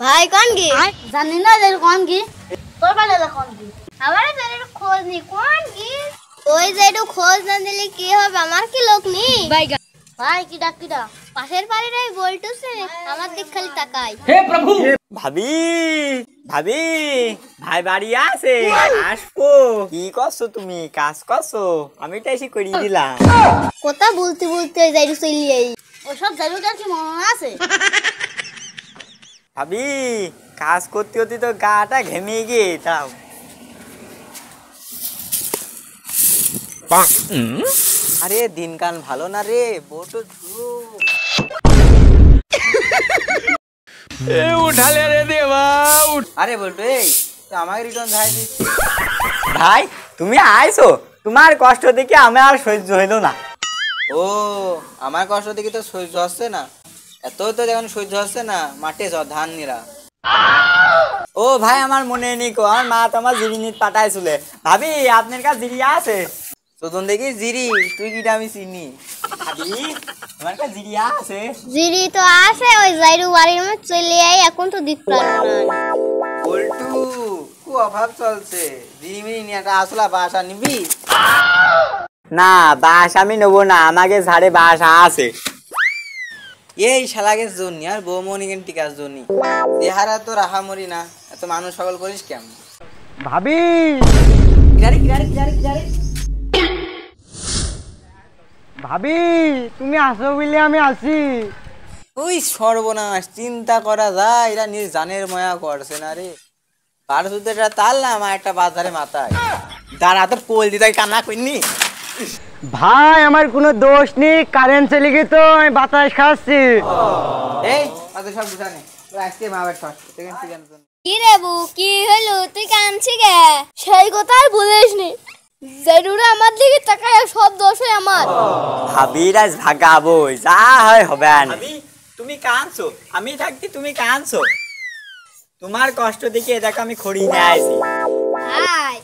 ভাই কোন কি জানি না যে কোন কি তোর বাড়ি কোন কি আমার জানি খোঁজ নি কোন কি ওই যে একটু খোঁজ না দিলে কি হবে আমার কি লোক নি ভাই কি ডাকিটা পাশের বাড়ির ওই বলটুছে আমার দিক খালি তাকায় হে প্রভু ভাবি ভাবি ভাই বাড়ি আছে আসবো কি করছো তুমি কাজ করছো আমি তো এসে করিয়ে দিলাম কথা বলতে বলতে যাইরু চলি এই ওসব জায়গা কি মনে আছে ভাবি কাজ করতে করতে তো গাটা ঘেমে গিয়ে তাও আরে দিনকাল ভালো না রে বটো উঠালে রে দেবা আরে বলতো এই তো আমাকে রিটার্ন ভাই দিচ্ছি ভাই তুমি আইছো তোমার কষ্ট দেখে আমার আর সহ্য হইলো না ও আমার কষ্ট দেখে তো সহ্য হচ্ছে না এত তো যখন সহ্য হচ্ছে না মাঠে যাও ধান নিরা ও ভাই আমার মনে নেই কো আমার মা তো আমার জিরি নিত পাঠাইছিল ভাবি আপনার কাছে জিরি আছে তোদন দেখি জিরি তুই কিটা আমি চিনি ভাবি আমার কাছে জিরি আছে জিরি তো আছে ওই যাইরু বাড়ির মধ্যে চলে আই এখন তো দিত পারবো না বল্টু কো অভাব চলছে জিরি মিরি নিয়ে একটা আসলা বাসা নিবি না বাস আমি নেবো না আমাকে ঝাড়ে বাসা আছে এই শালাকে জন্য আর বৌমনি কেন টিকার জন্য চেহারা তো রাহামরি না এত মানুষ সকল করিস কেমন ভাবি কিরারে কিরারে কিরারে কিরারে ভাবি তুমি আসো বলে আমি আসি ওই সর্বনাশ চিন্তা করা যায় এরা নিজ জানের মায়া করছে না রে তার শুধু এটা তাললাম আর একটা বাজারে মাথায় দাঁড়া তো পোল দিতে কান্না করিনি ভাই আমার কোনো দোষ নেই কারেন্ট চলে গিয়ে তো আমি বাতাস খাচ্ছি এই আজ সব বুঝানে আজকে মা বাবা ঠক কি রে বউ কি হলো তুই কাঁদছিস কে সেই কথা আর বলিসনি জরুর আমার দিকে তাকায় সব দোষ হয় আমার ভাবিরাজ ভাগাবো যা হয় হবে না ভাবি তুমি কাঁদছো আমি থাকতে তুমি কাঁদছো তোমার কষ্ট দেখে দেখো আমি খড়ি নিয়ে আইছি ভাই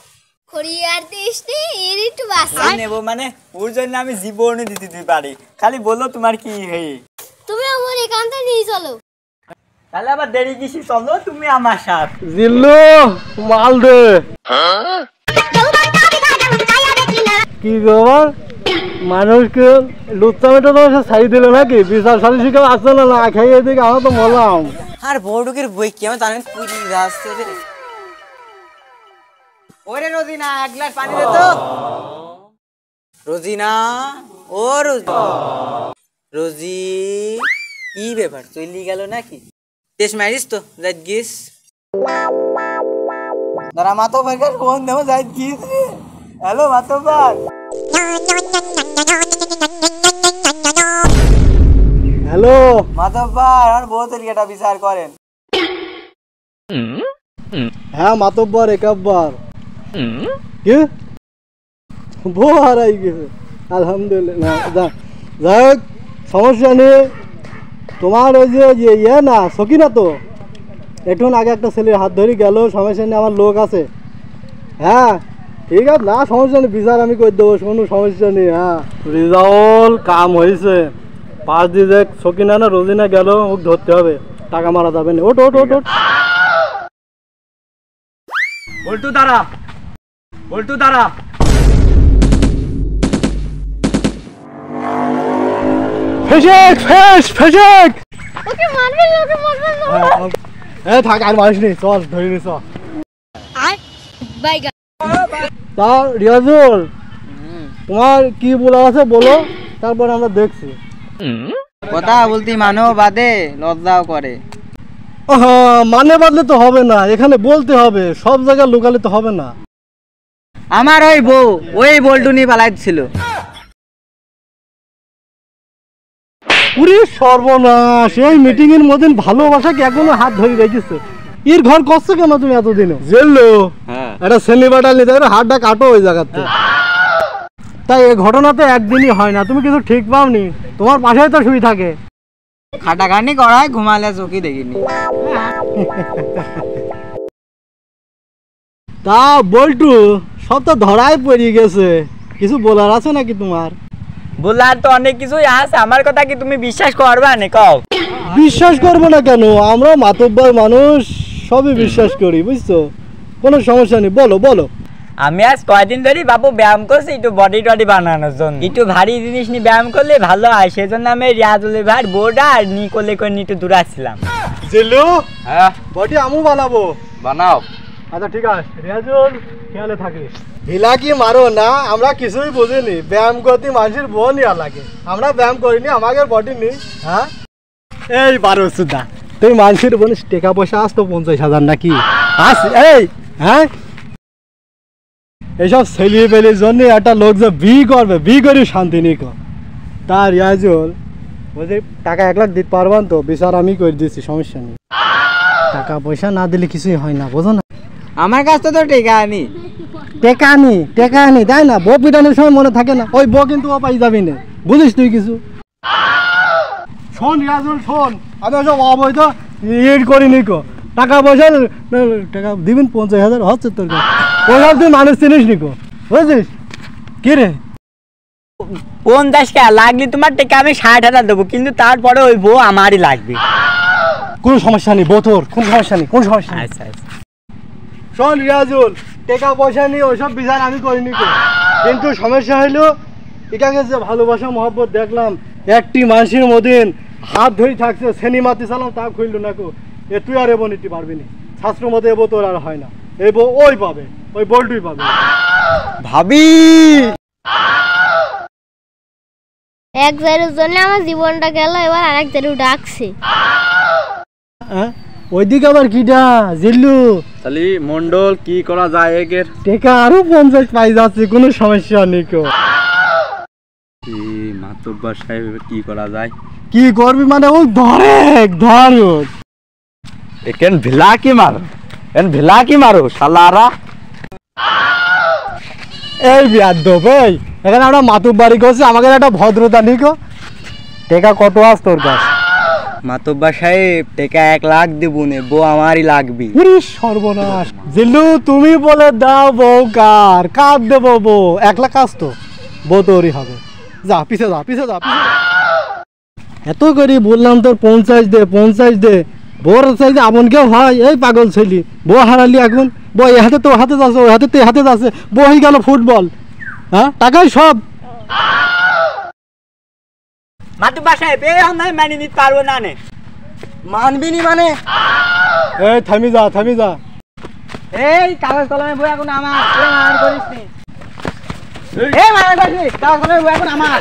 খড়িয়ার দিসনি এর একটু বাসা নেব মানে ওর জন্য আমি জীবনও দিতে পারি খালি বলো তোমার কি হই তুমি আমার একান্তে নিয়ে চলো তাহলে আবার দেরি কিসি চলো তুমি আমার সাথে জিল্লু মাল দে কি খবর মানুষকে লুচ্চামেটা তো ছাড়ি দিল নাকি বিচার সালি শিকার আসছে না না খাইয়ে দিকে আমরা তো মরলাম আর বড়ুকের বই কি আমি জানেন পুরি রাস্তা রে ওরে রোজিনা এক গ্লাস পানি দে তো রোজিনা ও রোজি রোজি কি ব্যাপার চলি গেল নাকি তেজ মারিস তো যাই গিস দাঁড়া মাতো ভাইকার ফোন দেবো যাই গিস রে হ্যালো মাতো ভাই হ্যালো মাতো ভাই আর বহুত এটা বিচার করেন হ্যাঁ মাতব্বর একাব্বার কি বউ হারাই গেছে আলহামদুলিল্লাহ যাই হোক সমস্যা নেই তোমার ওই যে ইয়ে না সকিনা তো একটু আগে একটা ছেলের হাত ধরে গেল সমস্যা নেই আমার লোক আছে হ্যাঁ ঠিক আছে না সমস্যা নেই বিচার আমি করে দেবো কোনো সমস্যা নেই হ্যাঁ রিজাউল কাম হয়েছে পাঁচ দিয়ে দেখ সকিনা না রোজিনা গেল ওকে ধরতে হবে টাকা মারা যাবে না ওট ওট ওট ওট বল্টু দাঁড়া বল্টু দাঁড়া ফেসেক ফেস ফেসেক ওকে মারবে এ থাক আর মারিস নি চল ধরে নি চল আয় বাইগা তা রিয়াজুল তোমার কি বলা আছে বলো তারপর আমরা দেখছি কথা বলতে মানেও বাদে লজ্জাও করে মানে বাদলে তো হবে না এখানে বলতে হবে সব জায়গায় লোকালে তো হবে না আমার ওই বউ ওই বল্টু নিয়ে পালাইছিল পুরি সর্বনাশ এই মিটিং এর মধ্যে ভালোবাসাকে এখনো হাত ধরে রেখেছে এর ঘর করছো কেন তুমি এতদিনে জেললো একটা সেমি বাটাল নিতে হাতটা কাটো ওই জায়গাতে তাই এই ঘটনা তো একদিনই হয় না তুমি কিছু ঠিক পাওনি তোমার পাশেই তো শুয়ে থাকে খাটাখানি করায় ঘুমালে চোখই দেখিনি তা বল্টু সব তো ধরাই পড়ে গেছে কিছু বলার আছে নাকি তোমার বলার তো অনেক কিছুই আছে আমার কথা কি তুমি বিশ্বাস করবা না কও বিশ্বাস করবো না কেন? আমরা মাতব্বর মানুষ, সবই বিশ্বাস করি, বুঝছো? কোনো সমস্যা নেই, বলো বলো। আমি আজ কয়দিন ধরে বাবু ব্যায়াম করছি একটু বডি টডি বানানোর জন্য, একটু ভারী জিনিস নিয়ে ব্যায়াম করলে ভালো হয়, সেজন্য আমি রিয়াজুলের ভাই বোর্ডা আর নিকলে করে নিয়ে একটু দূরে আসছিলাম। জিল্লু, হ্যাঁ বডি আমু বানাবো। বানাও। আচ্ছা ঠিক আছে, রিয়াজুল খেয়ালে থাকিস। হিলা কি মারো না, আমরা কিছুই বুঝিনি। ব্যায়াম করতে মানুষের বোন ইয়া লাগে, আমরা ব্যায়াম করিনি, আমাদের বডি নেই। হ্যাঁ এই বারো সুদা, তুই মানুষের বোন টাকা পয়সা আসতো 50,000 নাকি? আস এই হ্যাঁ, এইসব ছেলে পেলের জন্য একটা লোক যে বি করবে, বি করে শান্তি নেই কর। তার রিয়াজুল বলছি টাকা 1 লাখ দিতে পারবান তো? বিচার আমি করে দিচ্ছি, সমস্যা নেই। টাকা পয়সা না দিলে কিছুই হয় না, বোঝো না? আমার কাছ তো টেকা আনি, টেকা আনি তাই না? বউ পিটানোর সময় মনে থাকে না, ওই বউ কিন্তু ও পাই যাবি না, বুঝিস তুই কিছু? শোন রিয়াজুল শোন, আমি ওসব অবৈধ ইট করিনি কো। টাকা পয়সা টাকা দিবেন 50,000 হচ্ছে তোর কাছে, ওসব তুই মানুষ চিনিস নি কো, বুঝছিস? কি রে 50 লাগলে তোমার টেকা আমি 60,000 দেবো, কিন্তু তারপরে ওই বউ আমারই লাগবে। কোনো সমস্যা নেই, বউ তোর কোনো সমস্যা নেই, কোনো সমস্যা নেই। আচ্ছা আচ্ছা শোন রিয়াজুল, টাকা পয়সা নিয়ে ওইসব বিচার আমি করিনি কো, কিন্তু সমস্যা হইলো এটাকে যে ভালোবাসা মহব্বত দেখলাম, একটি মানুষের মধ্যে হাত ধরে থাকছে, সিনেমাতে চালাম তা খুলল না কো, এ তুই আর এবো নিতে পারবি না। শাস্ত্রের মধ্যে এবো তোর আর হয় না, এবো ওই পাবে, ওই বল্টুই পাবে। ভাবি এক জায়গার জন্য আমার জীবনটা গেল, এবার আরেক জায়গায় ডাকছে। হ্যাঁ ওইদিকে আবার কিটা জিল্লু? তাহলে মন্ডল কি করা যায় একের? টাকা আরো 50 পাই যাচ্ছে, কোনো সমস্যা নেই কো। মাতব্বর সাহেব কি করা যায়? কি করবি মানে ও ধর একেন ভিলা কি মারো, ভিলা কি মারো শালারা। এই বিয়াদ্দব, এই এখানে আমরা মাতুব্বাড়ি করছি, আমাকে একটা ভদ্রতা নেই কো। টাকা কত আস তোর কাছে? মাতব্বর সাহেব টেকা 1 লাখ দেবো নে, বউ আমারই লাগবে। পুরি সর্বনাশ। জিল্লু তুমি বলে দাও বউ কার দেবো? বউ 1 লাখ আসতো, বউ তোরই হবে। যা পিছে যা, পিছে যা, পিছে যা। এত করে বললাম তোর 50 দে, 50 দে, বউর চাইছে আপন কেউ হয়? এই পাগল ছেলি, বউ হারালি এখন, বউ এ হাতে তো হাতে যাচ্ছে, ওই হাতে তো হাতে যাচ্ছে, বউ হয়ে গেল ফুটবল। হ্যাঁ টাকাই সব। মাতব্বর সাহেব এই আমি মানি নিতে পারবো না। নে মানবি নি মানে? এই থামি যা, থামি যা। এই কাগজ কলমে বই এখন আমার, করিস নি। এই মারা কাগজ কলমে বই এখন আমার।